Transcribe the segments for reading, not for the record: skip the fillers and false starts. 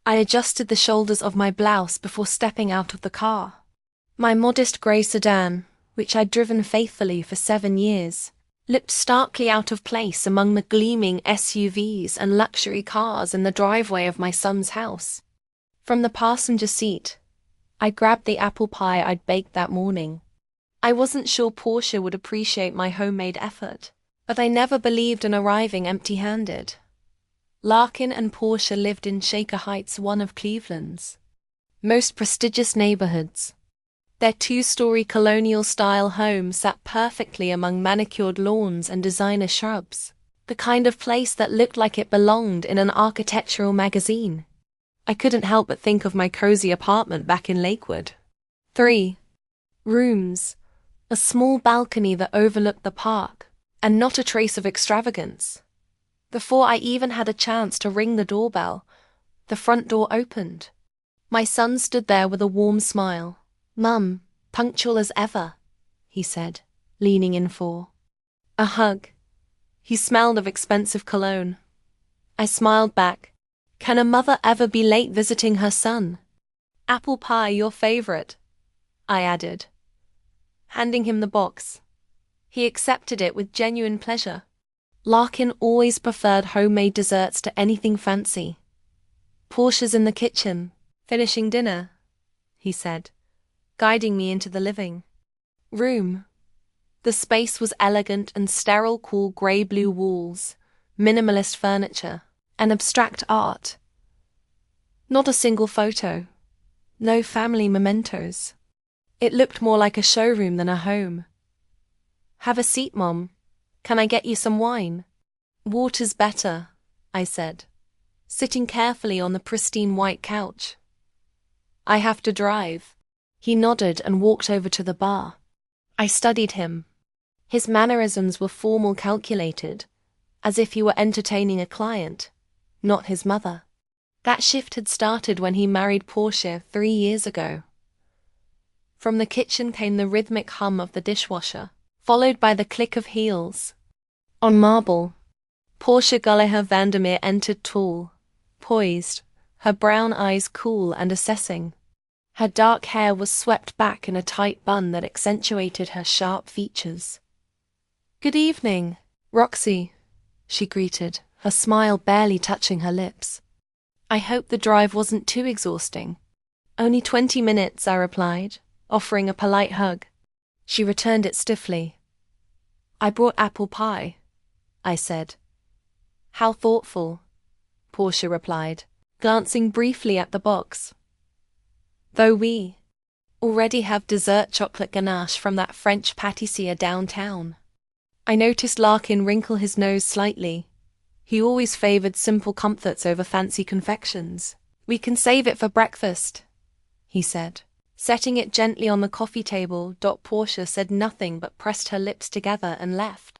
I adjusted the shoulders of my blouse before stepping out of the car. My modest grey sedan, which I'd driven faithfully for 7 years, looked starkly out of place among the gleaming SUVs and luxury cars in the driveway of my son's house. From the passenger seat, I grabbed the apple pie I'd baked that morning. I wasn't sure Portia would appreciate my homemade effort, but I never believed in arriving empty-handed. Larkin and Portia lived in Shaker Heights, one of Cleveland's most prestigious neighborhoods. Their 2-story colonial-style home sat perfectly among manicured lawns and designer shrubs, the kind of place that looked like it belonged in an architectural magazine. I couldn't help but think of my cozy apartment back in Lakewood. 3 rooms, a small balcony that overlooked the park, and not a trace of extravagance. Before I even had a chance to ring the doorbell, the front door opened. My son stood there with a warm smile. "Mum, punctual as ever," he said, leaning in for a hug. He smelled of expensive cologne. I smiled back. Can a mother ever be late visiting her son? "Apple pie, your favorite," I added, handing him the box. He accepted it with genuine pleasure. Larkin always preferred homemade desserts to anything fancy. "Portia's in the kitchen, finishing dinner," he said, guiding me into the living room. The space was elegant and sterile, cool grey-blue walls, minimalist furniture, and abstract art. Not a single photo, no family mementos. It looked more like a showroom than a home. "Have a seat, Mom. Can I get you some wine?" "Water's better," I said, sitting carefully on the pristine white couch. "I have to drive." He nodded and walked over to the bar. I studied him. His mannerisms were formal, calculated, as if he were entertaining a client, not his mother. That shift had started when he married Portia 3 years ago. From the kitchen came the rhythmic hum of the dishwasher, followed by the click of heels on marble. Portia Gulliher Vandermeer entered tall, poised, her brown eyes cool and assessing. Her dark hair was swept back in a tight bun that accentuated her sharp features. "Good evening, Roxy," she greeted, her smile barely touching her lips. "I hope the drive wasn't too exhausting." "Only 20 minutes," I replied, offering a polite hug. She returned it stiffly. "I brought apple pie," I said. "How thoughtful," Portia replied, glancing briefly at the box. "Though we already have dessert chocolate ganache from that French pâtissier downtown." I noticed Larkin wrinkle his nose slightly. He always favored simple comforts over fancy confections. "We can save it for breakfast," he said, setting it gently on the coffee table. Portia said nothing but pressed her lips together and left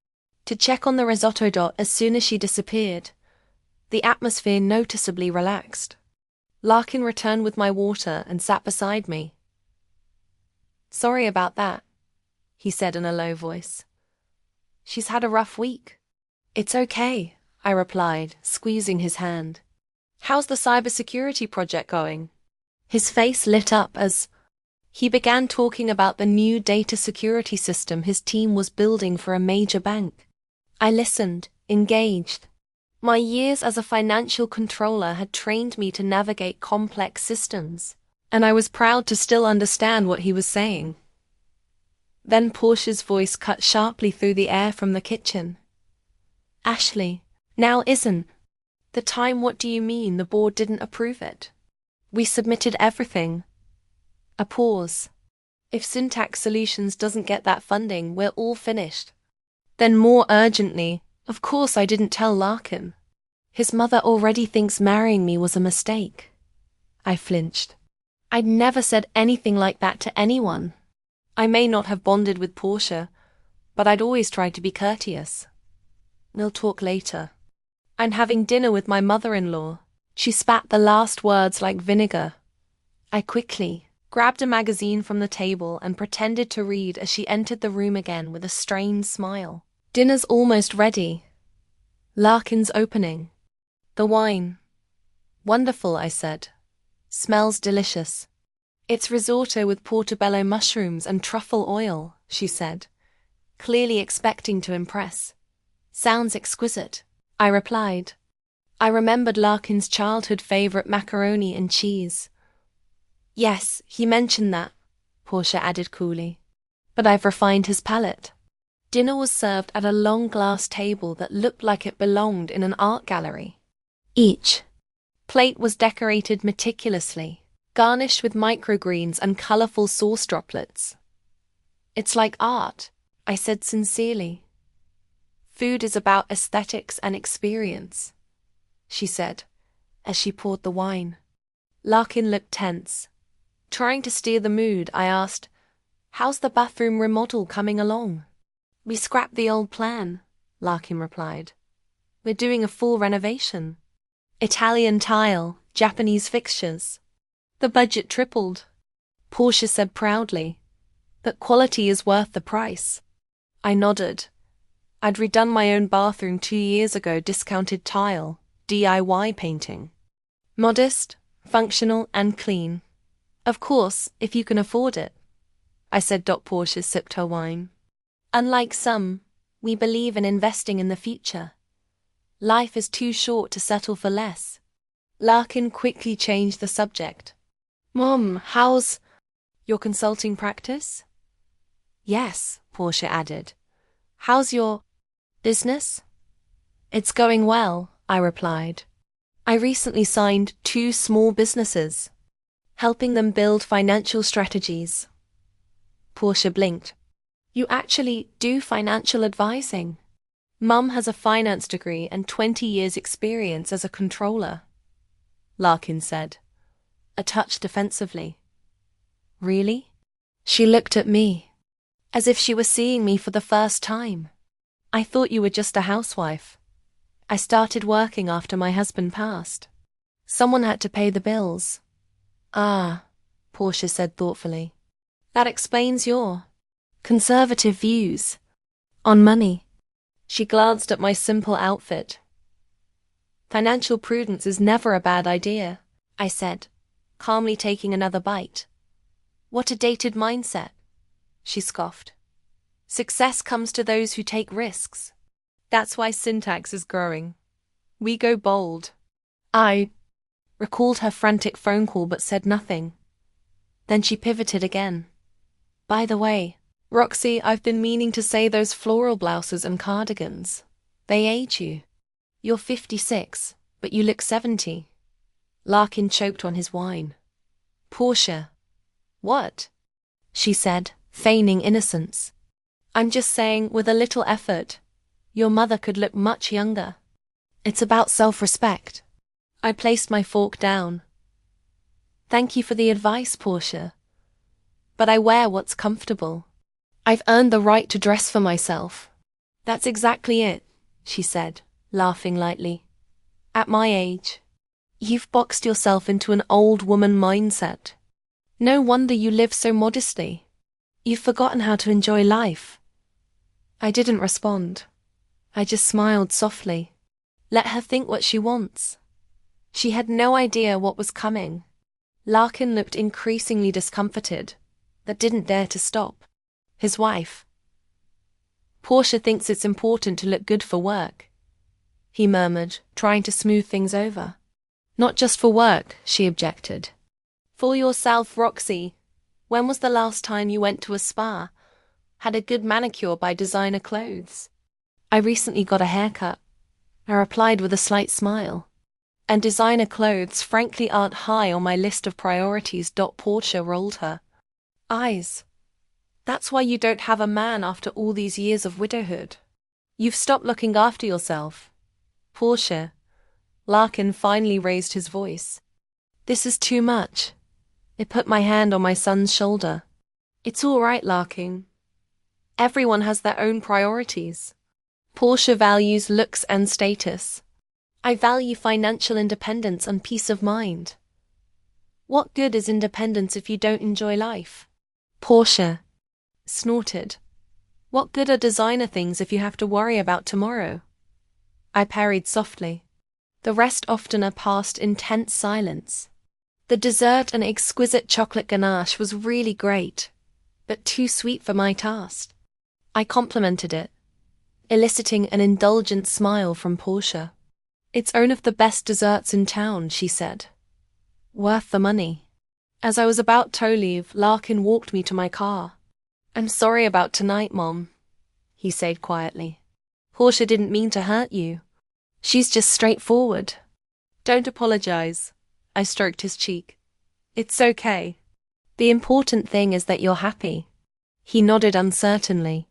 to check on the risotto. As soon as she disappeared, the atmosphere noticeably relaxed. Larkin returned with my water and sat beside me. "Sorry about that," he said in a low voice. "She's had a rough week." "It's okay," I replied, squeezing his hand. "How's the cybersecurity project going?" His face lit up as he began talking about the new data security system his team was building for a major bank. I listened, engaged. My years as a financial controller had trained me to navigate complex systems, and I was proud to still understand what he was saying. Then Portia's voice cut sharply through the air from the kitchen. "Ashley, now isn't the time." "What do you mean the board didn't approve it? We submitted everything." A pause. "If Syntax Solutions doesn't get that funding, we're all finished." Then more urgently, "Of course I didn't tell Larkin. His mother already thinks marrying me was a mistake." I flinched. I'd never said anything like that to anyone. I may not have bonded with Portia, but I'd always tried to be courteous. "We'll talk later. I'm having dinner with my mother-in-law." She spat the last words like vinegar. I quickly grabbed a magazine from the table and pretended to read as she entered the room again with a strained smile. "Dinner's almost ready. Larkin's opening. The wine." "Wonderful," I said, Smells delicious. It's risotto with portobello mushrooms and truffle oil, she said, clearly expecting to impress. Sounds exquisite, I replied. I remembered Larkin's childhood favorite macaroni and cheese. Yes, he mentioned that, Portia added coolly. But I've refined his palate. Dinner was served at a long glass table that looked like it belonged in an art gallery. Each plate was decorated meticulously, garnished with microgreens and colorful sauce droplets. It's like art, I said sincerely. Food is about aesthetics and experience, she said, as she poured the wine. Larkin looked tense. Trying to steer the mood, I asked, "How's the bathroom remodel coming along?" "We scrapped the old plan," Larkin replied. "We're doing a full renovation. Italian tile, Japanese fixtures. The budget tripled," Portia said proudly. "But quality is worth the price." I nodded. I'd redone my own bathroom 2 years ago, discounted tile, DIY painting. Modest, functional, and clean. Of course, if you can afford it, I said. Portia sipped her wine. Unlike some, we believe in investing in the future. Life is too short to settle for less. Larkin quickly changed the subject. "Mom, how's your consulting practice?" "Yes," Portia added. "How's your business?" "It's going well," I replied. "I recently signed 2 small businesses, helping them build financial strategies." Portia blinked. "You actually do financial advising?" "Mum has a finance degree and 20 years' experience as a controller," Larkin said, a touch defensively. "Really?" She looked at me, as if she were seeing me for the first time. "I thought you were just a housewife. I started working after my husband passed. Someone had to pay the bills." "Ah," Portia said thoughtfully. "That explains your conservative views on money." She glanced at my simple outfit. "Financial prudence is never a bad idea," I said, calmly taking another bite. "What a dated mindset," she scoffed. "Success comes to those who take risks. That's why Syntax is growing. We go bold." I recalled her frantic phone call but said nothing. Then she pivoted again. "By the way, Roxy, I've been meaning to say those floral blouses and cardigans. They age you. You're 56, but you look 70. Larkin choked on his wine. "Portia." "What?" she said, feigning innocence. "I'm just saying, with a little effort, your mother could look much younger. It's about self-respect." I placed my fork down. "Thank you for the advice, Portia. But I wear what's comfortable. I've earned the right to dress for myself." "That's exactly it," she said, laughing lightly. "At my age, you've boxed yourself into an old woman mindset. No wonder you live so modestly. You've forgotten how to enjoy life." I didn't respond. I just smiled softly. Let her think what she wants. She had no idea what was coming. Larkin looked increasingly discomforted, but didn't dare to stop. His wife. "Portia thinks it's important to look good for work," he murmured, trying to smooth things over. "Not just for work," she objected. "For yourself, Roxy. When was the last time you went to a spa? Had a good manicure by designer clothes?" "I recently got a haircut," I replied with a slight smile. "And designer clothes frankly aren't high on my list of priorities." Portia rolled her eyes. "That's why you don't have a man after all these years of widowhood. You've stopped looking after yourself." "Portia," Larkin finally raised his voice. "This is too much." It put my hand on my son's shoulder. "It's all right, Larkin. Everyone has their own priorities. Portia values looks and status. I value financial independence and peace of mind. What good is independence if you don't enjoy life?" Portia snorted. "What good are designer things if you have to worry about tomorrow?" I parried softly. The rest often are past intense silence. The dessert, an exquisite chocolate ganache, was really great, but too sweet for my taste. I complimented it, eliciting an indulgent smile from Portia. "It's one of the best desserts in town," she said. "Worth the money." As I was about to leave, Larkin walked me to my car. "I'm sorry about tonight, Mom," he said quietly. "Portia didn't mean to hurt you. She's just straightforward." "Don't apologize." I stroked his cheek. "It's okay. The important thing is that you're happy." He nodded uncertainly,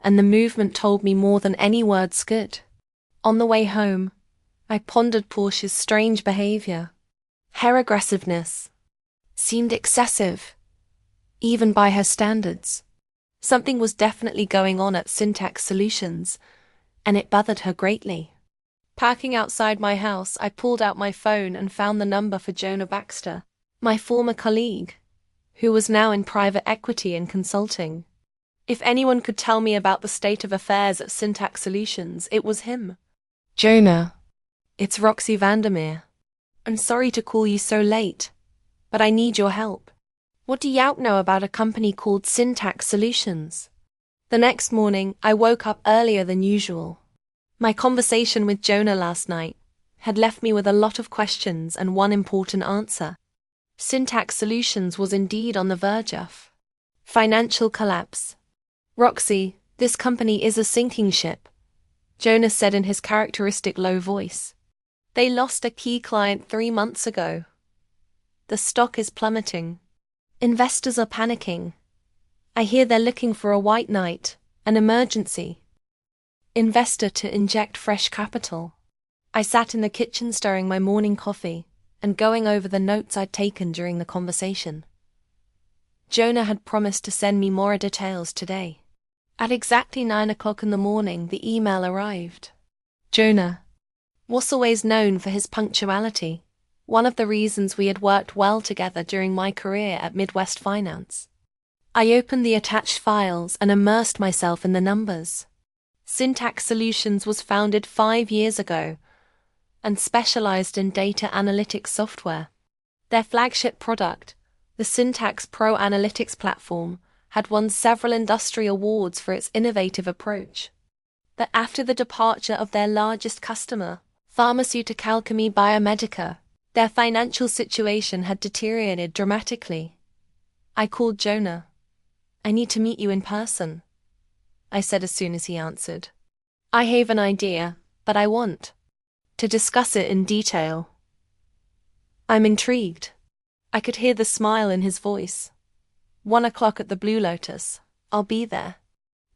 and the movement told me more than any words could. On the way home, I pondered Portia's strange behavior. Her aggressiveness seemed excessive, even by her standards. Something was definitely going on at Syntax Solutions, and it bothered her greatly. Parking outside my house, I pulled out my phone and found the number for Jonah Baxter, my former colleague, who was now in private equity and consulting. If anyone could tell me about the state of affairs at Syntax Solutions, it was him. "Jonah, it's Roxy Vandermeer. I'm sorry to call you so late, but I need your help. What do you know about a company called Syntax Solutions?" The next morning, I woke up earlier than usual. My conversation with Jonah last night had left me with a lot of questions and one important answer. Syntax Solutions was indeed on the verge of financial collapse. "Roxy, this company is a sinking ship," Jonah said in his characteristic low voice. "They lost a key client 3 months ago. The stock is plummeting. Investors are panicking. I hear they're looking for a white knight, an emergency investor to inject fresh capital." I sat in the kitchen stirring my morning coffee and going over the notes I'd taken during the conversation. Jonah had promised to send me more details today. At exactly 9 o'clock in the morning, the email arrived. Jonah was always known for his punctuality, one of the reasons we had worked well together during my career at Midwest Finance. I opened the attached files and immersed myself in the numbers. Syntax Solutions was founded 5 years ago and specialized in data analytics software. Their flagship product, the Syntax Pro Analytics platform, had won several industry awards for its innovative approach. But after the departure of their largest customer, pharmaceutical Alchemy Biomedica, their financial situation had deteriorated dramatically. I called Jonah. "I need to meet you in person," I said as soon as he answered. "I have an idea, but I want to discuss it in detail." "I'm intrigued." I could hear the smile in his voice. 1 o'clock at the Blue Lotus. I'll be there.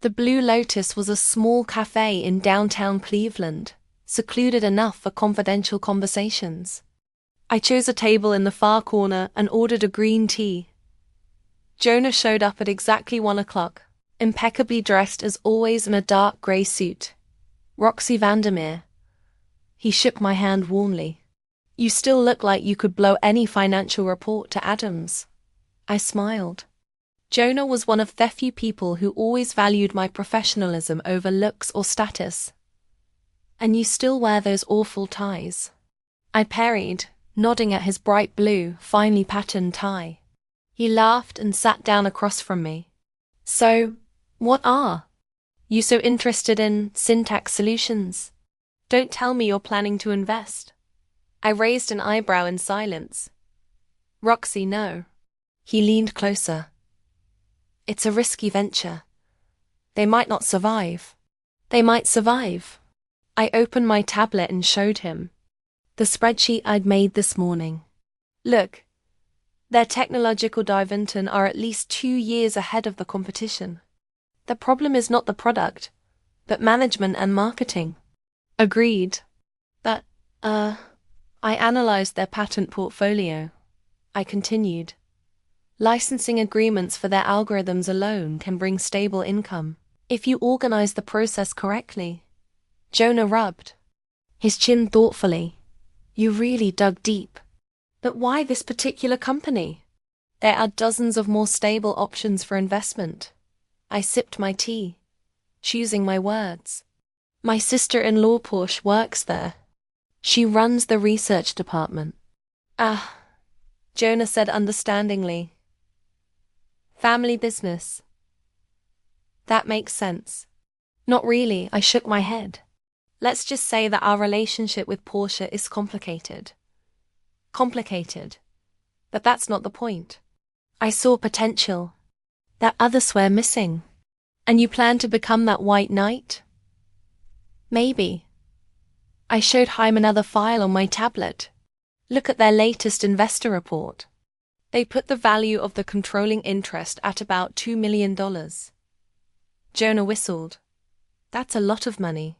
The Blue Lotus was a small cafe in downtown Cleveland, secluded enough for confidential conversations. I chose a table in the far corner and ordered a green tea. Jonah showed up at exactly 1 o'clock, impeccably dressed as always in a dark grey suit. "Roxy Vandermeer." He shook my hand warmly. "You still look like you could blow any financial report to atoms." I smiled. Jonah was one of the few people who always valued my professionalism over looks or status. "And you still wear those awful ties?" I parried, nodding at his bright blue, finely patterned tie. He laughed and sat down across from me. "So, what are you so interested in Syntax Solutions? Don't tell me you're planning to invest." I raised an eyebrow in silence. "Roxy, no." He leaned closer. "It's a risky venture. They might not survive." "They might survive." I opened my tablet and showed him the spreadsheet I'd made this morning. "Look, their technological dividend are at least 2 years ahead of the competition. The problem is not the product, but management and marketing." "Agreed. But, I analyzed their patent portfolio," I continued. "Licensing agreements for their algorithms alone can bring stable income, if you organize the process correctly." Jonah rubbed his chin thoughtfully. "You really dug deep. But why this particular company? There are dozens of more stable options for investment." I sipped my tea, choosing my words. "My sister-in-law Porsche works there. She runs the research department." Jonah said understandingly. Family business. That makes sense. Not really, I shook my head. Let's just say that our relationship with Portia is complicated. Complicated. But that's not the point. I saw potential. That others were missing. And you plan to become that white knight? Maybe. I showed Haim another file on my tablet. Look at their latest investor report. They put the value of the controlling interest at about $2 million. Jonah whistled. That's a lot of money.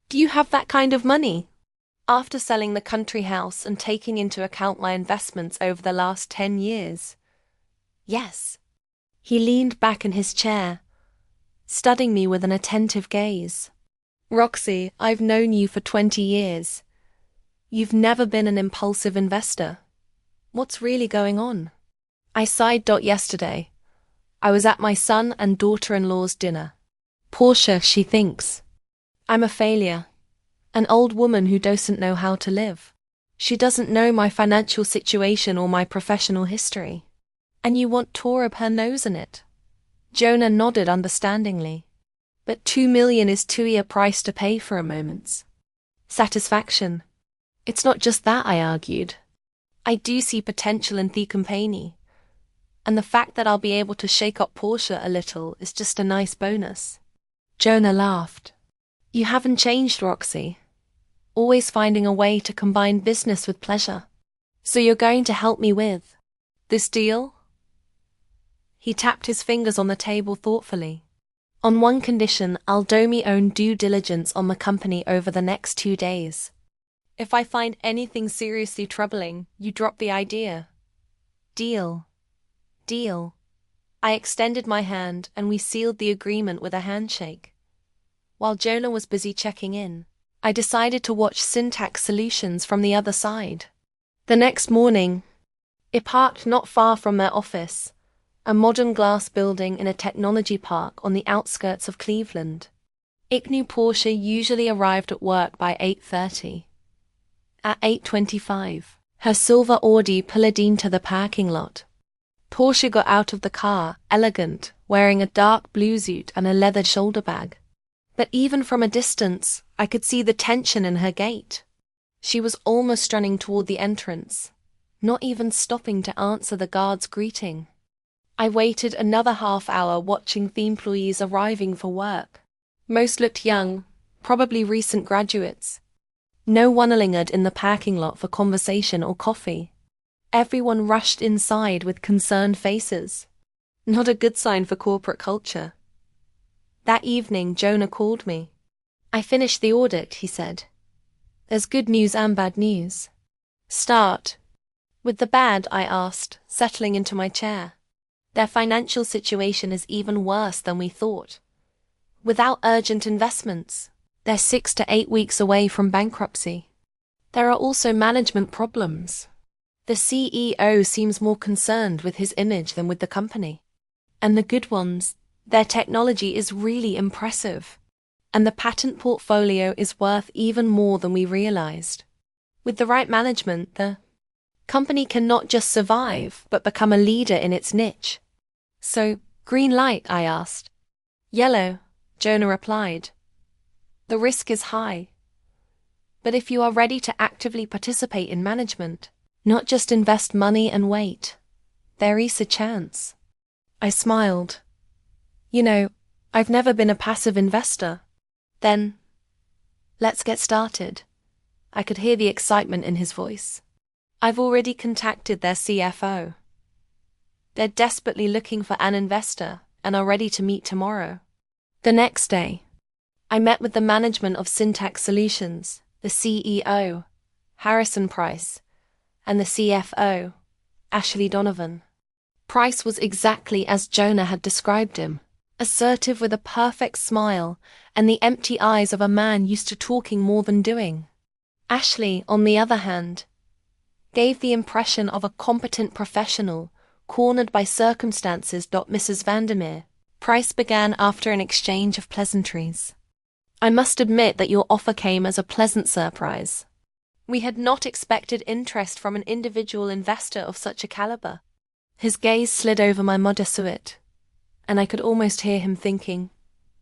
Do you have that kind of money? After selling the country house and taking into account my investments over the last 10 years. Yes. He leaned back in his chair, studying me with an attentive gaze. Roxy, I've known you for 20 years. You've never been an impulsive investor. What's really going on? I sighed. Yesterday, I was at my son and daughter-in-law's dinner. Portia, she thinks I'm a failure. An old woman who doesn't know how to live. She doesn't know my financial situation or my professional history. And you want to rub her nose in it? Jonah nodded understandingly. But $2 million is too high a price to pay for a moment's satisfaction. It's not just that, I argued. I do see potential in the company. And the fact that I'll be able to shake up Portia a little is just a nice bonus. Jonah laughed. You haven't changed, Roxy. Always finding a way to combine business with pleasure. So you're going to help me with this deal? He tapped his fingers on the table thoughtfully. On one condition, I'll do me own due diligence on the company over the next 2 days. If I find anything seriously troubling, you drop the idea. Deal. Deal. I extended my hand and we sealed the agreement with a handshake. While Jonah was busy checking in, I decided to watch Syntax Solutions from the other side. The next morning, it parked not far from their office, a modern glass building in a technology park on the outskirts of Cleveland. I knew Portia usually arrived at work by 8:30. At 8:25, her silver Audi pulled into the parking lot. Portia got out of the car, elegant, wearing a dark blue suit and a leather shoulder bag. But even from a distance, I could see the tension in her gait. She was almost running toward the entrance, not even stopping to answer the guard's greeting. I waited another half hour watching the employees arriving for work. Most looked young, probably recent graduates. No one lingered in the parking lot for conversation or coffee. Everyone rushed inside with concerned faces. Not a good sign for corporate culture. That evening, Jonah called me. I finished the audit, he said. There's good news and bad news. Start with the bad, I asked, settling into my chair. Their financial situation is even worse than we thought. Without urgent investments, they're 6 to 8 weeks away from bankruptcy. There are also management problems. The CEO seems more concerned with his image than with the company. And the good ones, their technology is really impressive. And the patent portfolio is worth even more than we realized. With the right management, the company can not just survive, but become a leader in its niche. So, green light, I asked. Yellow, Jonah replied. The risk is high. But if you are ready to actively participate in management, not just invest money and wait, there is a chance. I smiled. You know, I've never been a passive investor. Then, let's get started. I could hear the excitement in his voice. I've already contacted their CFO. They're desperately looking for an investor and are ready to meet tomorrow. The next day, I met with the management of Syntax Solutions, the CEO, Harrison Price, and the CFO, Ashley Donovan. Price was exactly as Jonah had described him, assertive with a perfect smile and the empty eyes of a man used to talking more than doing. Ashley, on the other hand, gave the impression of a competent professional cornered by circumstances. Mrs. Vandermeer, Price began after an exchange of pleasantries. I must admit that your offer came as a pleasant surprise. We had not expected interest from an individual investor of such a caliber. His gaze slid over my Motherhood, and I could almost hear him thinking,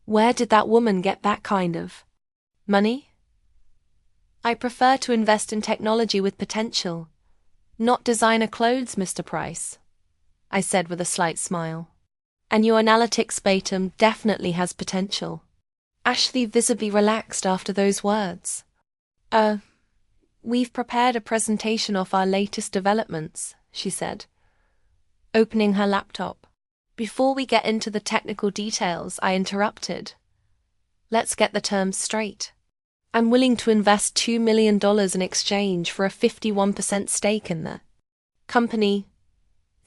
where did that woman get that kind of money? I prefer to invest in technology with potential, not designer clothes, Mr. Price, I said with a slight smile. And your analytics beta definitely has potential. Ashley visibly relaxed after those words. We've prepared a presentation of our latest developments, she said, opening her laptop. Before we get into the technical details, I interrupted. Let's get the terms straight. I'm willing to invest $2 million in exchange for a 51% stake in the company.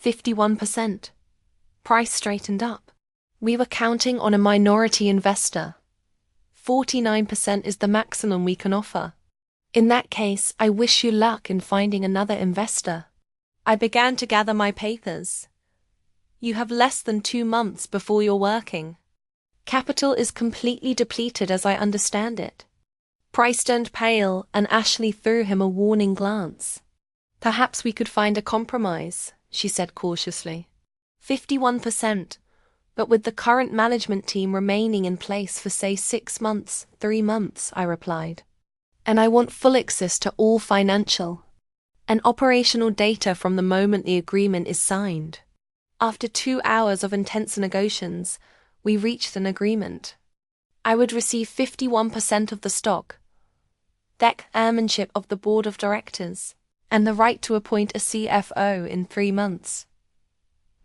51%. Price straightened up. We were counting on a minority investor. 49% is the maximum we can offer. In that case, I wish you luck in finding another investor. I began to gather my papers. You have less than 2 months before you're working. Capital is completely depleted as I understand it. Price turned pale and Ashley threw him a warning glance. Perhaps we could find a compromise, she said cautiously. 51%, but with the current management team remaining in place for say 6 months, 3 months, I replied. And I want full access to all financial and operational data from the moment the agreement is signed. After 2 hours of intense negotiations, we reached an agreement. I would receive 51% of the stock, chairmanship of the board of directors, and the right to appoint a CFO in 3 months.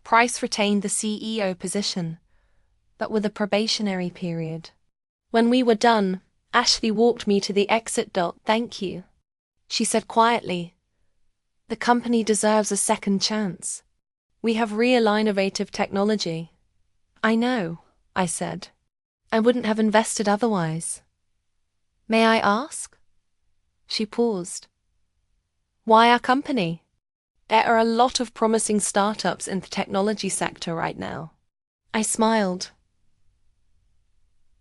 Price retained the CEO position, but with a probationary period. When we were done, Ashley walked me to the exit dock. Thank you, she said quietly. The company deserves a second chance. We have real innovative technology. I know, I said. I wouldn't have invested otherwise. May I ask? She paused. Why our company? There are a lot of promising startups in the technology sector right now. I smiled.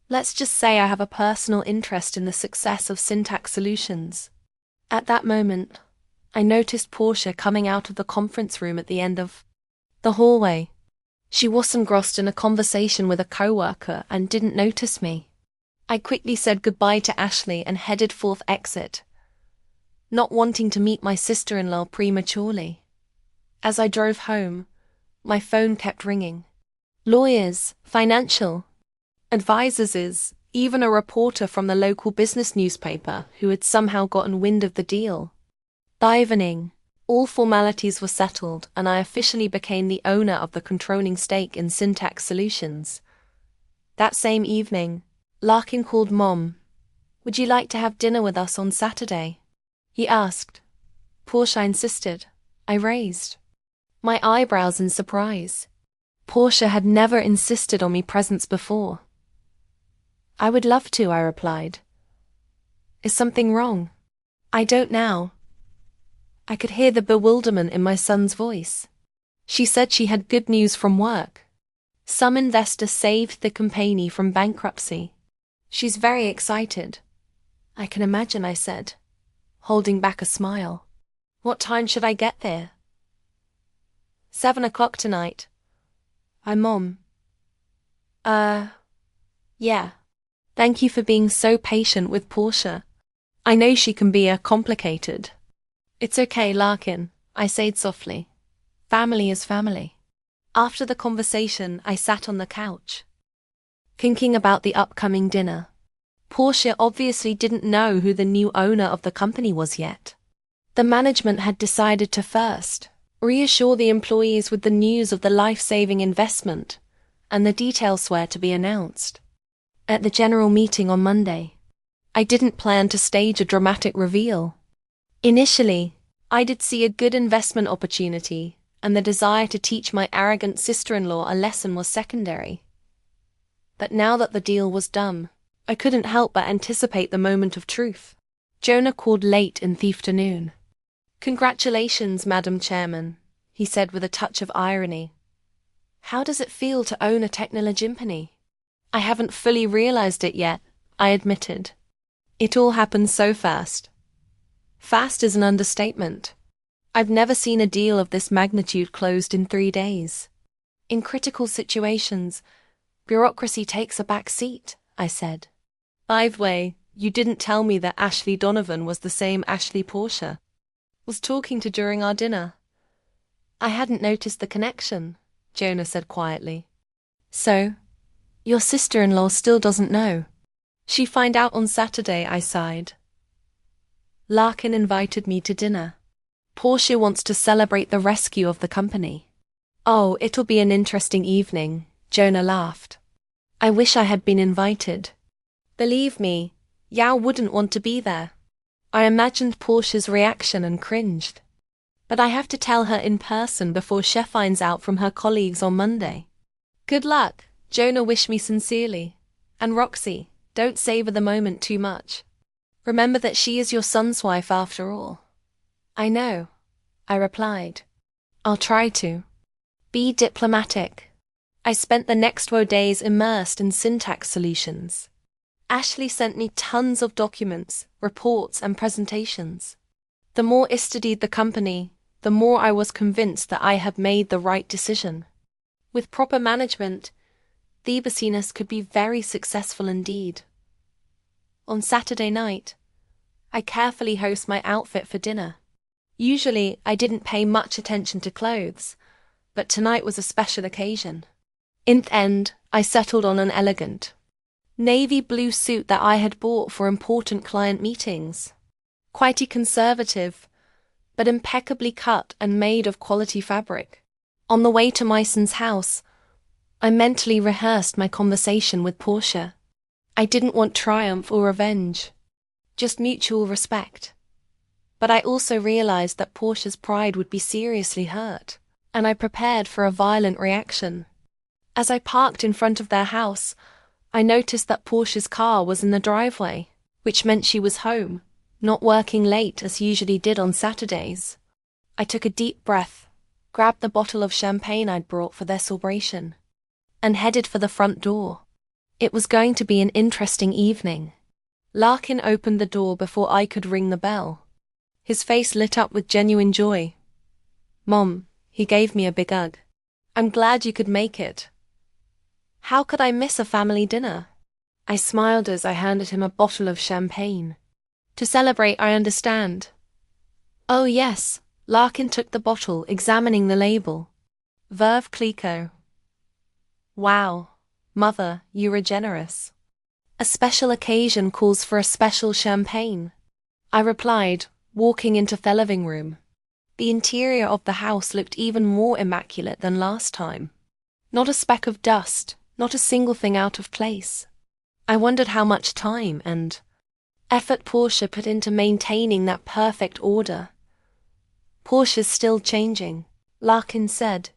Let's just say I have a personal interest in the success of Syntax Solutions. At that moment, I noticed Portia coming out of the conference room at the end of the hallway. She was engrossed in a conversation with a coworker and didn't notice me. I quickly said goodbye to Ashley and headed forth exit, not wanting to meet my sister-in-law prematurely. As I drove home, my phone kept ringing. Lawyers, financial advisors, even a reporter from the local business newspaper who had somehow gotten wind of the deal. Diving. All formalities were settled and I officially became the owner of the controlling stake in Syntax Solutions. That same evening, Larkin called Mom. Would you like to have dinner with us on Saturday? He asked. Portia insisted. I raised my eyebrows in surprise. Portia had never insisted on me presence before. I would love to, I replied. Is something wrong? I don't now. I could hear the bewilderment in my son's voice. She said she had good news from work. Some investor saved the company from bankruptcy. She's very excited. I can imagine, I said, holding back a smile. What time should I get there? 7 o'clock tonight. Mom. Yeah. Thank you for being so patient with Portia. I know she can be complicated. It's okay, Larkin, I said softly. Family is family. After the conversation, I sat on the couch, thinking about the upcoming dinner. Portia obviously didn't know who the new owner of the company was yet. The management had decided to first reassure the employees with the news of the life-saving investment, and the details were to be announced at the general meeting on Monday. I didn't plan to stage a dramatic reveal. Initially, I did see a good investment opportunity, and the desire to teach my arrogant sister-in-law a lesson was secondary. But now that the deal was done, I couldn't help but anticipate the moment of truth. Jonah called late in the afternoon. Congratulations, Madam Chairman, he said with a touch of irony. How does it feel to own a technology company? I haven't fully realized it yet, I admitted. It all happened so fast. Fast is an understatement. I've never seen a deal of this magnitude closed in 3 days. In critical situations, bureaucracy takes a back seat, I said. By the way, you didn't tell me that Ashley Donovan was the same Ashley Portia was talking to during our dinner. I hadn't noticed the connection, Jonah said quietly. So, your sister-in-law still doesn't know. She'll find out on Saturday, I sighed. Larkin invited me to dinner. Portia wants to celebrate the rescue of the company. Oh, it'll be an interesting evening, Jonah laughed. I wish I had been invited. Believe me, Yao wouldn't want to be there. I imagined Portia's reaction and cringed. But I have to tell her in person before she finds out from her colleagues on Monday. Good luck, Jonah wished me sincerely. And Roxy, don't savor the moment too much. Remember that she is your son's wife after all. I know, I replied. I'll try to. Be diplomatic. I spent the next few days immersed in syntax solutions. Ashley sent me tons of documents, reports, and presentations. The more I studied the company, the more I was convinced that I had made the right decision. With proper management, the business could be very successful indeed. On Saturday night, I carefully host my outfit for dinner. Usually, I didn't pay much attention to clothes, but tonight was a special occasion. In the end, I settled on an elegant navy blue suit that I had bought for important client meetings. Quite conservative, but impeccably cut and made of quality fabric. On the way to my son's house, I mentally rehearsed my conversation with Portia. I didn't want triumph or revenge, just mutual respect. But I also realized that Portia's pride would be seriously hurt, and I prepared for a violent reaction. As I parked in front of their house, I noticed that Portia's car was in the driveway, which meant she was home, not working late as she usually did on Saturdays. I took a deep breath, grabbed the bottle of champagne I'd brought for their celebration, and headed for the front door. It was going to be an interesting evening. Larkin opened the door before I could ring the bell. His face lit up with genuine joy. Mom, he gave me a big hug. I'm glad you could make it. How could I miss a family dinner? I smiled as I handed him a bottle of champagne. To celebrate, I understand. Oh yes, Larkin took the bottle, examining the label. Veuve Clicquot. Wow, Mother, you were generous. A special occasion calls for a special champagne, I replied, walking into the living room. The interior of the house looked even more immaculate than last time. Not a speck of dust, not a single thing out of place. I wondered how much time and effort Portia put into maintaining that perfect order. Portia's still changing, Larkin said,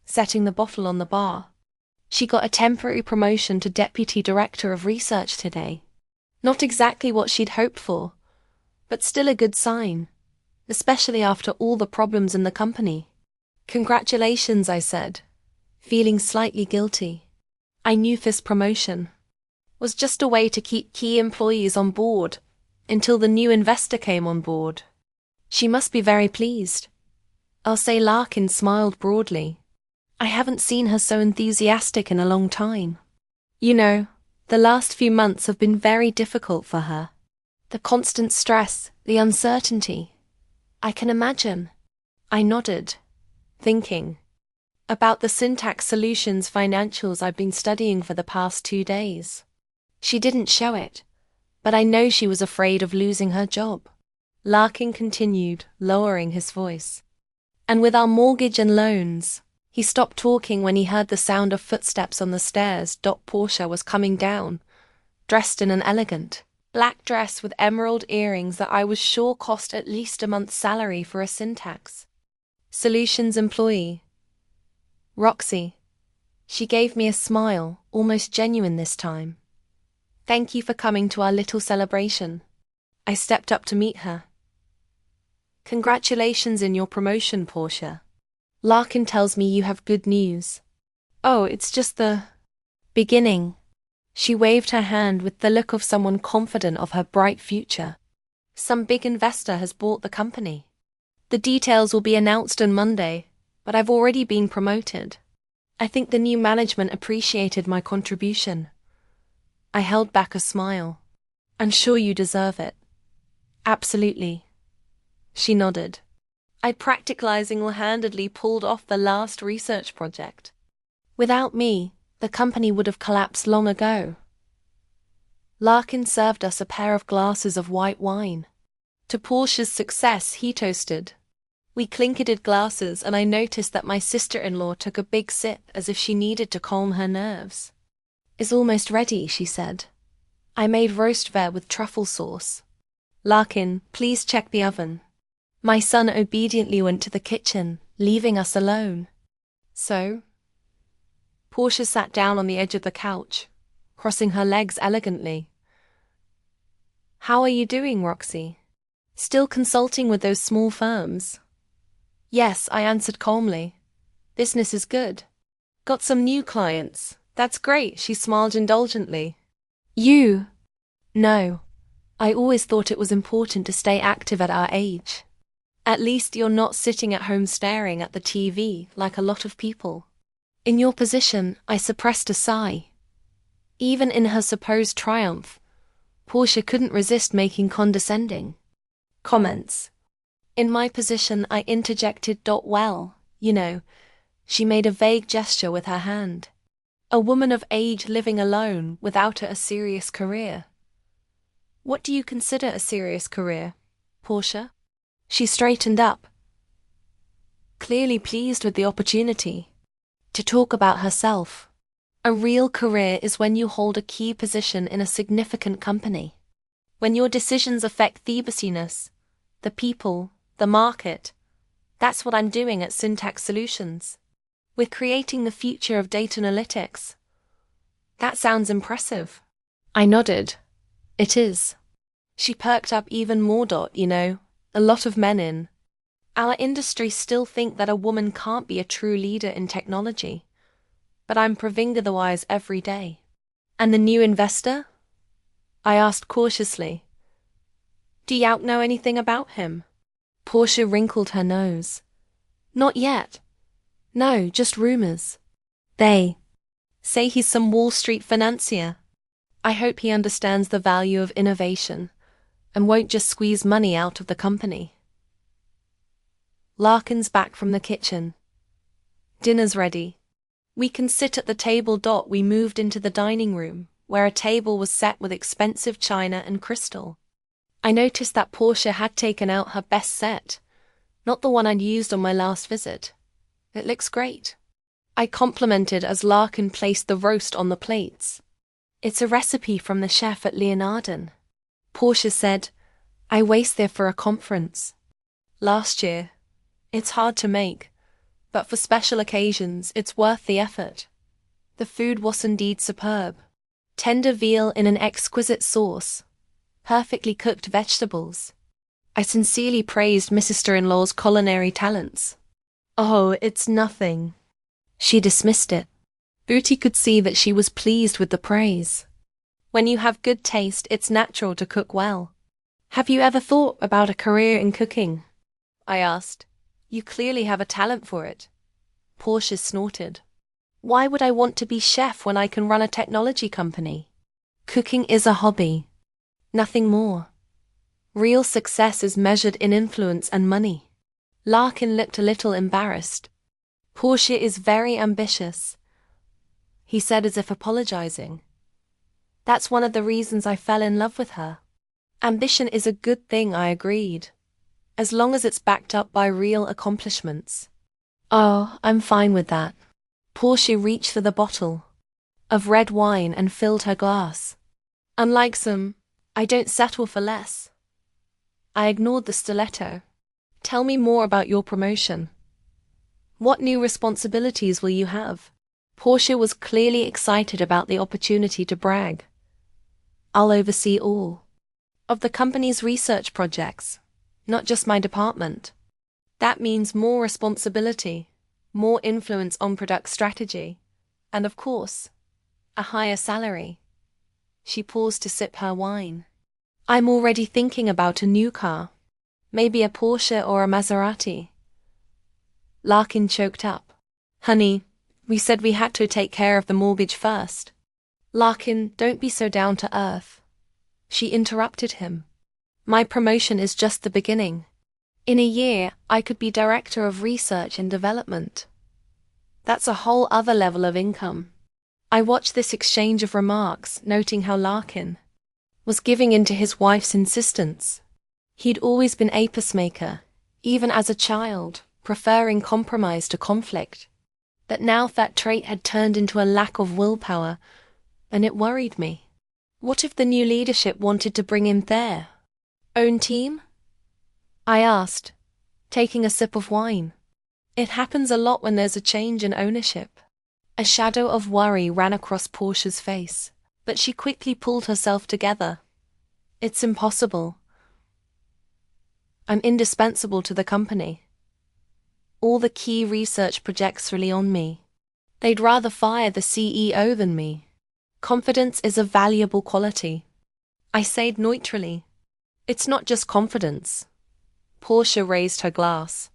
setting the bottle on the bar. She got a temporary promotion to Deputy Director of Research today. Not exactly what she'd hoped for, but still a good sign, especially after all the problems in the company. Congratulations, I said, feeling slightly guilty. I knew this promotion was just a way to keep key employees on board until the new investor came on board. She must be very pleased. I'll say Larkin smiled broadly. I haven't seen her so enthusiastic in a long time. You know, the last few months have been very difficult for her. The constant stress, the uncertainty. I can imagine. I nodded, thinking about the syntax solutions financials I've been studying for the past 2 days. She didn't show it, but I know she was afraid of losing her job. Larkin continued, lowering his voice. And with our mortgage and loans. He stopped talking when he heard the sound of footsteps on the stairs. Portia was coming down, dressed in an elegant black dress with emerald earrings that I was sure cost at least a month's salary for a syntax solutions employee. Roxy. She gave me a smile, almost genuine this time. Thank you for coming to our little celebration. I stepped up to meet her. Congratulations in your promotion, Portia. Larkin tells me you have good news. Oh, it's just the beginning. She waved her hand with the look of someone confident of her bright future. Some big investor has bought the company. The details will be announced on Monday, but I've already been promoted. I think the new management appreciated my contribution. I held back a smile. I'm sure you deserve it. Absolutely. She nodded. I practically single-handedly pulled off the last research project. Without me, the company would have collapsed long ago. Larkin served us a pair of glasses of white wine. To Portia's success, he toasted. We clinketed glasses, and I noticed that my sister-in-law took a big sip as if she needed to calm her nerves. It's almost ready, she said. I made roast vare with truffle sauce. Larkin, please check the oven. My son obediently went to the kitchen, leaving us alone. So? Portia sat down on the edge of the couch, crossing her legs elegantly. How are you doing, Roxy? Still consulting with those small firms? Yes, I answered calmly. Business is good. Got some new clients. That's great, she smiled indulgently. You? No. I always thought it was important to stay active at our age. At least you're not sitting at home staring at the TV like a lot of people. In your position, I suppressed a sigh. Even in her supposed triumph, Portia couldn't resist making condescending comments. In my position, I interjected. Well, you know, she made a vague gesture with her hand. A woman of age living alone without a serious career. What do you consider a serious career, Portia? She straightened up, clearly pleased with the opportunity to talk about herself. A real career is when you hold a key position in a significant company. When your decisions affect the business, the people, the market. That's what I'm doing at Syntax Solutions. We're creating the future of data analytics. That sounds impressive. I nodded. It is. She perked up even more. You know, a lot of men in our industry still think that a woman can't be a true leader in technology. But I'm proving otherwise every day. And the new investor? I asked cautiously. Do you know anything about him? Portia wrinkled her nose. Not yet. No, just rumors. They say he's some Wall Street financier. I hope he understands the value of innovation and won't just squeeze money out of the company. Larkin's back from the kitchen. Dinner's ready. We can sit at the table. We moved into the dining room, where a table was set with expensive china and crystal. I noticed that Portia had taken out her best set, not the one I'd used on my last visit. It looks great. I complimented as Larkin placed the roast on the plates. It's a recipe from the chef at Leonarden. Portia said, I raced there for a conference last year. It's hard to make, but for special occasions it's worth the effort. The food was indeed superb. Tender veal in an exquisite sauce. Perfectly cooked vegetables. I sincerely praised my sister-in-law's culinary talents. Oh, it's nothing. She dismissed it. Booty could see that she was pleased with the praise. When you have good taste, it's natural to cook well. Have you ever thought about a career in cooking? I asked. You clearly have a talent for it. Portia snorted. Why would I want to be chef when I can run a technology company? Cooking is a hobby. Nothing more. Real success is measured in influence and money. Larkin looked a little embarrassed. Portia is very ambitious, he said as if apologizing. That's one of the reasons I fell in love with her. Ambition is a good thing, I agreed, as long as it's backed up by real accomplishments. Oh, I'm fine with that. Portia reached for the bottle of red wine and filled her glass. Unlike some, I don't settle for less. I ignored the stiletto. Tell me more about your promotion. What new responsibilities will you have? Portia was clearly excited about the opportunity to brag. I'll oversee all of the company's research projects, not just my department. That means more responsibility, more influence on product strategy, and of course, a higher salary. She paused to sip her wine. I'm already thinking about a new car. Maybe a Porsche or a Maserati. Larkin choked up. Honey, we said we had to take care of the mortgage first. Larkin, don't be so down to earth. She interrupted him. My promotion is just the beginning. In a year, I could be director of research and development. That's a whole other level of income. I watched this exchange of remarks, noting how Larkin was giving in to his wife's insistence. He'd always been a peacemaker, even as a child, preferring compromise to conflict. But now that trait had turned into a lack of willpower, and it worried me. What if the new leadership wanted to bring in their own team? I asked, taking a sip of wine. It happens a lot when there's a change in ownership. A shadow of worry ran across Portia's face, but she quickly pulled herself together. It's impossible. I'm indispensable to the company. All the key research projects rely on me. They'd rather fire the CEO than me. Confidence is a valuable quality. I said neutrally. It's not just confidence. Portia raised her glass.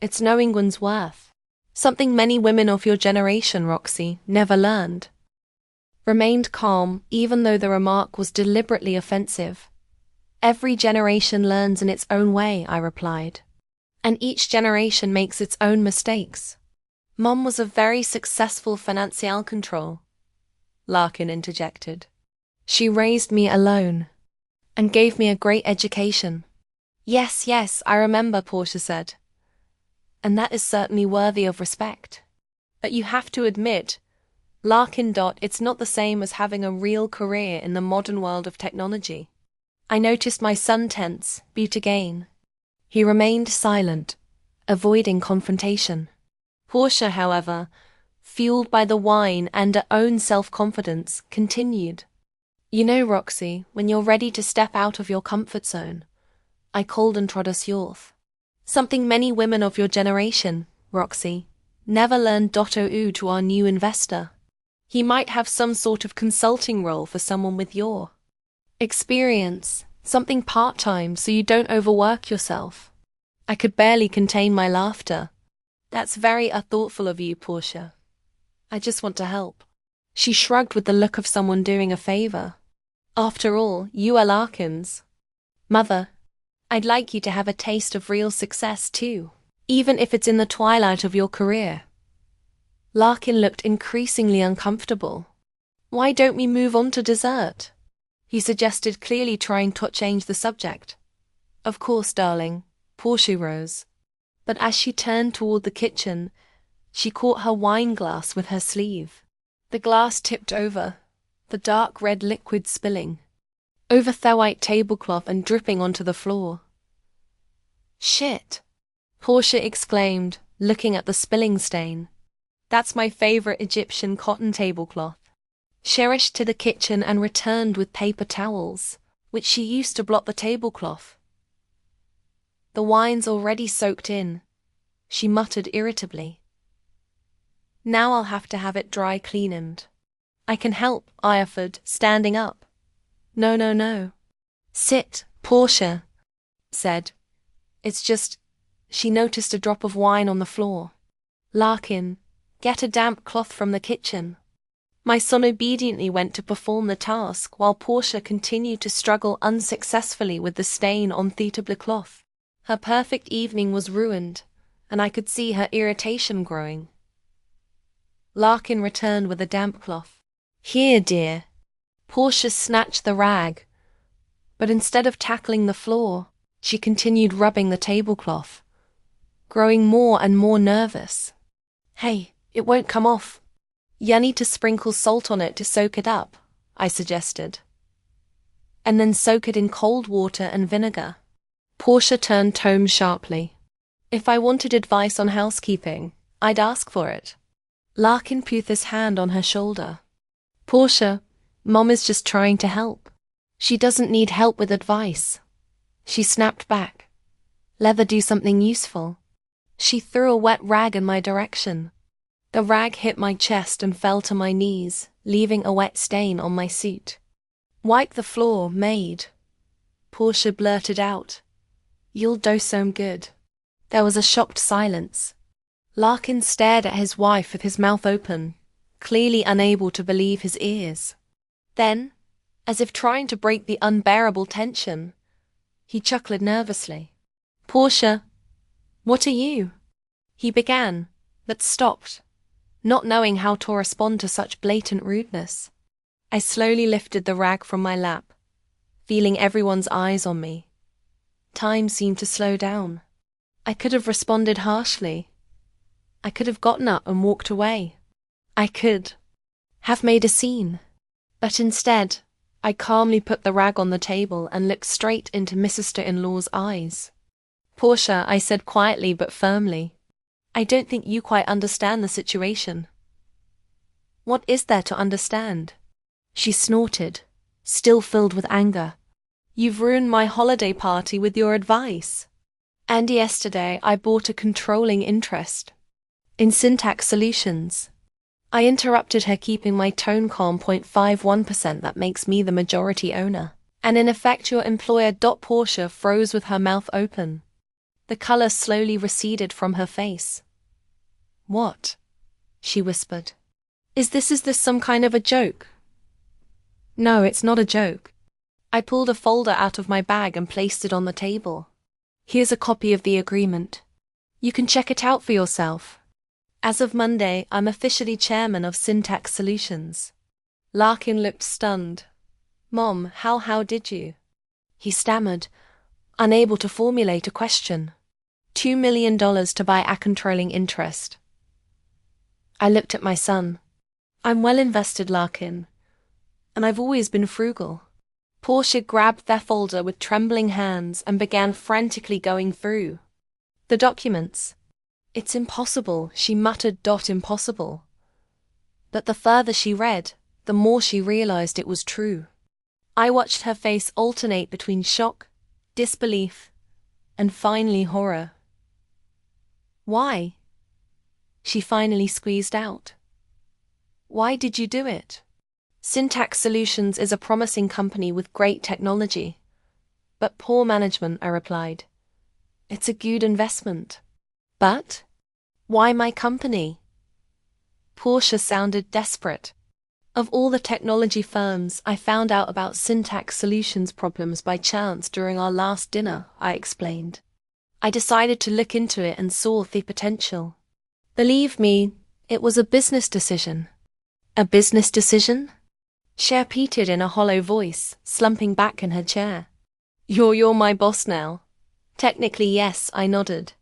It's knowing one's worth. Something many women of your generation, Roxy, never learned. Remained calm, even though the remark was deliberately offensive. Every generation learns in its own way, I replied. And each generation makes its own mistakes. Mom was a very successful financial control, Larkin interjected. She raised me alone and gave me a great education. Yes, I remember, Portia said. And that is certainly worthy of respect. But you have to admit, Larkin. It's not the same as having a real career in the modern world of technology. I noticed my son tense, beat again. He remained silent, avoiding confrontation. Portia, however, fueled by the wine and her own self-confidence, continued. You know, Roxy, when you're ready to step out of your comfort zone, I called and trod us yorth. Something many women of your generation, Roxy, never learned. To our new investor. He might have some sort of consulting role for someone with your experience, something part-time so you don't overwork yourself. I could barely contain my laughter. That's very thoughtful of you, Portia. I just want to help. She shrugged with the look of someone doing a favor. After all, you are Larkin's mother. I'd like you to have a taste of real success too, even if it's in the twilight of your career. Larkin looked increasingly uncomfortable. Why don't we move on to dessert? He suggested, clearly trying to change the subject. Of course, darling, Portia rose. But as she turned toward the kitchen, she caught her wine glass with her sleeve. The glass tipped over, the dark red liquid spilling over the white tablecloth and dripping onto the floor. Shit! Portia exclaimed, looking at the spilling stain. That's my favorite Egyptian cotton tablecloth. She rushed to the kitchen and returned with paper towels, which she used to blot the tablecloth. The wine's already soaked in, she muttered irritably. Now I'll have to have it dry cleaned. I can help, I offered, standing up. No. Sit, Portia said. It's just, she noticed a drop of wine on the floor. Larkin, get a damp cloth from the kitchen. My son obediently went to perform the task while Portia continued to struggle unsuccessfully with the stain on the tablecloth. Her perfect evening was ruined, and I could see her irritation growing. Larkin returned with a damp cloth. Here, dear. Portia snatched the rag, but instead of tackling the floor, she continued rubbing the tablecloth, growing more and more nervous. Hey, it won't come off. You need to sprinkle salt on it to soak it up, I suggested. And then soak it in cold water and vinegar. Portia turned tone sharply. If I wanted advice on housekeeping, I'd ask for it. Larkin put his hand on her shoulder. Portia, Mom is just trying to help. She doesn't need help with advice. She snapped back. Let her do something useful. She threw a wet rag in my direction. The rag hit my chest and fell to my knees, leaving a wet stain on my suit. Wipe the floor, maid. Portia blurted out. You'll do some good. There was a shocked silence. Larkin stared at his wife with his mouth open, clearly unable to believe his ears. Then, as if trying to break the unbearable tension, he chuckled nervously. Portia, what are you? He began, but stopped, not knowing how to respond to such blatant rudeness. I slowly lifted the rag from my lap, feeling everyone's eyes on me. Time seemed to slow down. I could have responded harshly. I could have gotten up and walked away. I could have made a scene. But instead, I calmly put the rag on the table and looked straight into Mrs. Sister-in-law's eyes. Portia, I said quietly but firmly, I don't think you quite understand the situation. What is there to understand? She snorted, still filled with anger. You've ruined my holiday party with your advice. And yesterday I bought a controlling interest in Syntax Solutions. I interrupted her, keeping my tone calm. 0.51% that makes me the majority owner. And in effect your employer. Portia froze with her mouth open. The colour slowly receded from her face. What? She whispered. Is this some kind of a joke? No, it's not a joke. I pulled a folder out of my bag and placed it on the table. Here's a copy of the agreement. You can check it out for yourself. As of Monday, I'm officially chairman of Syntax Solutions. Larkin looked stunned. Mom, how did you? He stammered, unable to formulate a question. $2 million to buy a controlling interest. I looked at my son. I'm well invested, Larkin, and I've always been frugal. Portia grabbed their folder with trembling hands and began frantically going through the documents. It's impossible, she muttered. Impossible. But the further she read, the more she realized it was true. I watched her face alternate between shock, disbelief, and finally horror. Why? She finally squeezed out. Why did you do it? Syntax Solutions is a promising company with great technology. But poor management, I replied. It's a good investment. But why my company? Portia sounded desperate. Of all the technology firms, I found out about Syntax Solutions problems by chance during our last dinner, I explained. I decided to look into it and saw the potential. Believe me, it was a business decision. A business decision? She repeated in a hollow voice, slumping back in her chair. You're my boss now. Technically, yes, I nodded.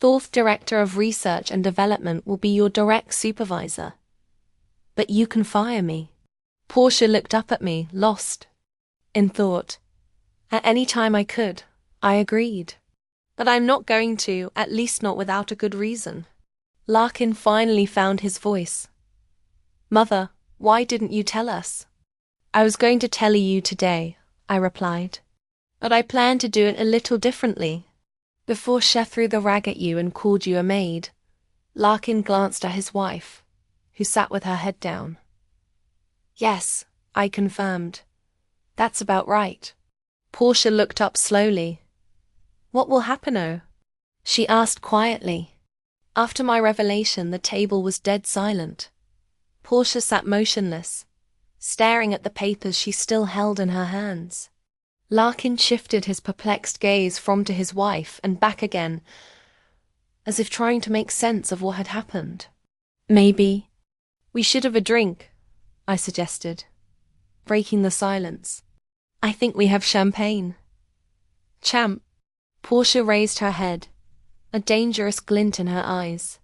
Fourth Director of Research and Development will be your direct supervisor. But you can fire me. Portia looked up at me, lost in thought. At any time I could, I agreed. But I'm not going to, at least not without a good reason. Larkin finally found his voice. Mother, why didn't you tell us? I was going to tell you today, I replied. But I planned to do it a little differently. Before Chef threw the rag at you and called you a maid, Larkin glanced at his wife, who sat with her head down. Yes, I confirmed. That's about right. Portia looked up slowly. What will happen, she asked quietly. After my revelation, the table was dead silent. Portia sat motionless, staring at the papers she still held in her hands. Larkin shifted his perplexed gaze from to his wife and back again, as if trying to make sense of what had happened. Maybe we should have a drink, I suggested, breaking the silence. I think we have champagne. Champ. Portia raised her head, a dangerous glint in her eyes.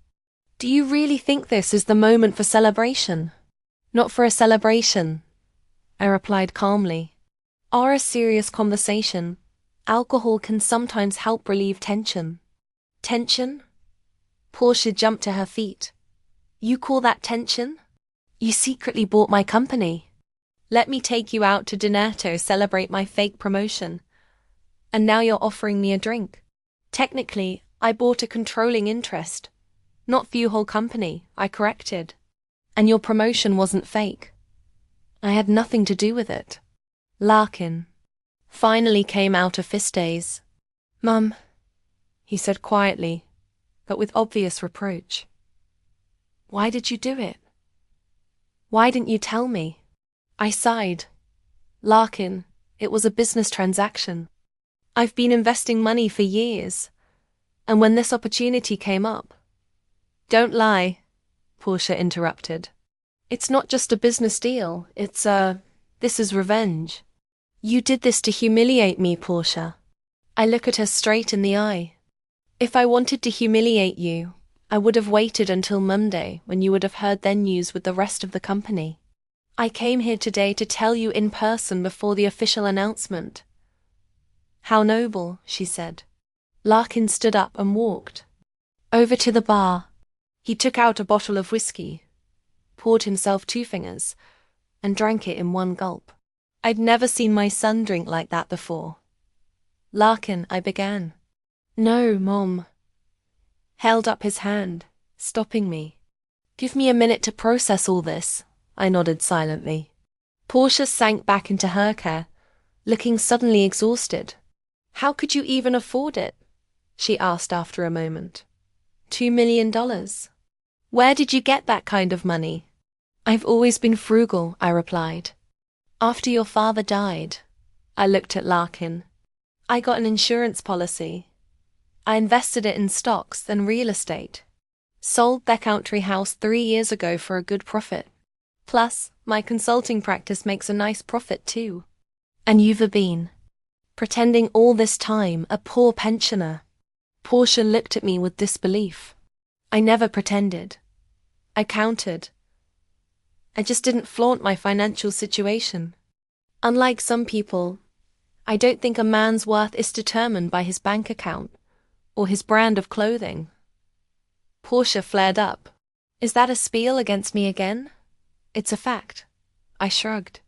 Do you really think this is the moment for celebration? Not for a celebration, I replied calmly. Or a serious conversation. Alcohol can sometimes help relieve tension. Tension? Portia jumped to her feet. You call that tension? You secretly bought my company. Let me take you out to dinner to celebrate my fake promotion. And now you're offering me a drink. Technically, I bought a controlling interest. Not for your whole company, I corrected. And your promotion wasn't fake. I had nothing to do with it. Larkin finally came out of his daze. "Mum," he said quietly, but with obvious reproach. "Why did you do it? Why didn't you tell me?" I sighed. "Larkin, it was a business transaction. I've been investing money for years, and when this opportunity came up—" "Don't lie," Portia interrupted. "It's not just a business deal, this is revenge. You did this to humiliate me, Portia." I look at her straight in the eye. "If I wanted to humiliate you, I would have waited until Monday when you would have heard their news with the rest of the company. I came here today to tell you in person before the official announcement." "How noble," she said. Larkin stood up and walked over to the bar. He took out a bottle of whiskey, poured himself 2 fingers, and drank it in one gulp. I'd never seen my son drink like that before. "Larkin," I began. "No, Mom," held up his hand, stopping me. "Give me a minute to process all this," I nodded silently. Portia sank back into her chair, looking suddenly exhausted. "How could you even afford it?" she asked after a moment. $2 million. Where did you get that kind of money?" "I've always been frugal," I replied. "After your father died," I looked at Larkin, "I got an insurance policy. I invested it in stocks, then real estate. Sold their country house 3 years ago for a good profit. Plus, my consulting practice makes a nice profit too." "And you've been pretending all this time, a poor pensioner." Portia looked at me with disbelief. "I never pretended. I counted. I just didn't flaunt my financial situation. Unlike some people, I don't think a man's worth is determined by his bank account or his brand of clothing." Portia flared up. "Is that a spiel against me again?" "It's a fact." I shrugged.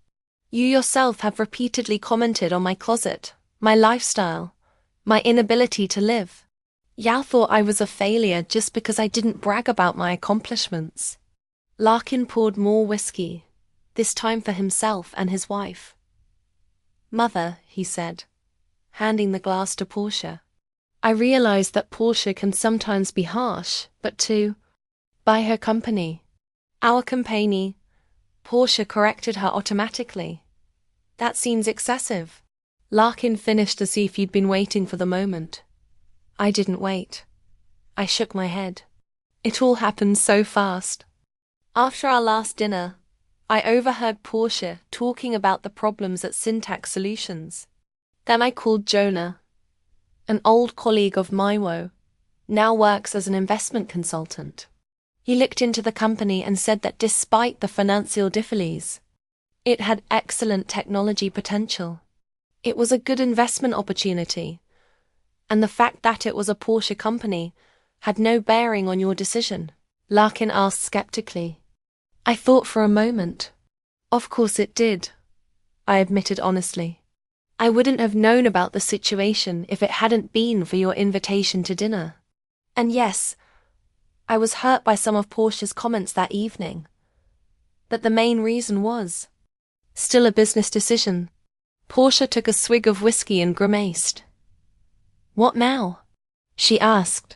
"You yourself have repeatedly commented on my closet, my lifestyle, my inability to live. You thought I was a failure just because I didn't brag about my accomplishments." Larkin poured more whiskey, this time for himself and his wife. "Mother," he said, handing the glass to Portia. I realized that Portia can sometimes be harsh, but to buy her company, our company, Portia corrected her automatically. "That seems excessive." Larkin finished as if he'd been waiting for the moment. I didn't wait. I shook my head. It all happened so fast. After our last dinner, I overheard Portia talking about the problems at Syntax Solutions. Then I called Jonah, an old colleague of mine, now works as an investment consultant. He looked into the company and said that despite the financial difficulties, it had excellent technology potential. It was a good investment opportunity, and the fact that it was a Portia company had no bearing on your decision. Larkin asked skeptically. I thought for a moment. "Of course it did," I admitted honestly. "I wouldn't have known about the situation if it hadn't been for your invitation to dinner. And yes, I was hurt by some of Portia's comments that evening. But the main reason was still a business decision." Portia took a swig of whiskey and grimaced. "What now?" she asked.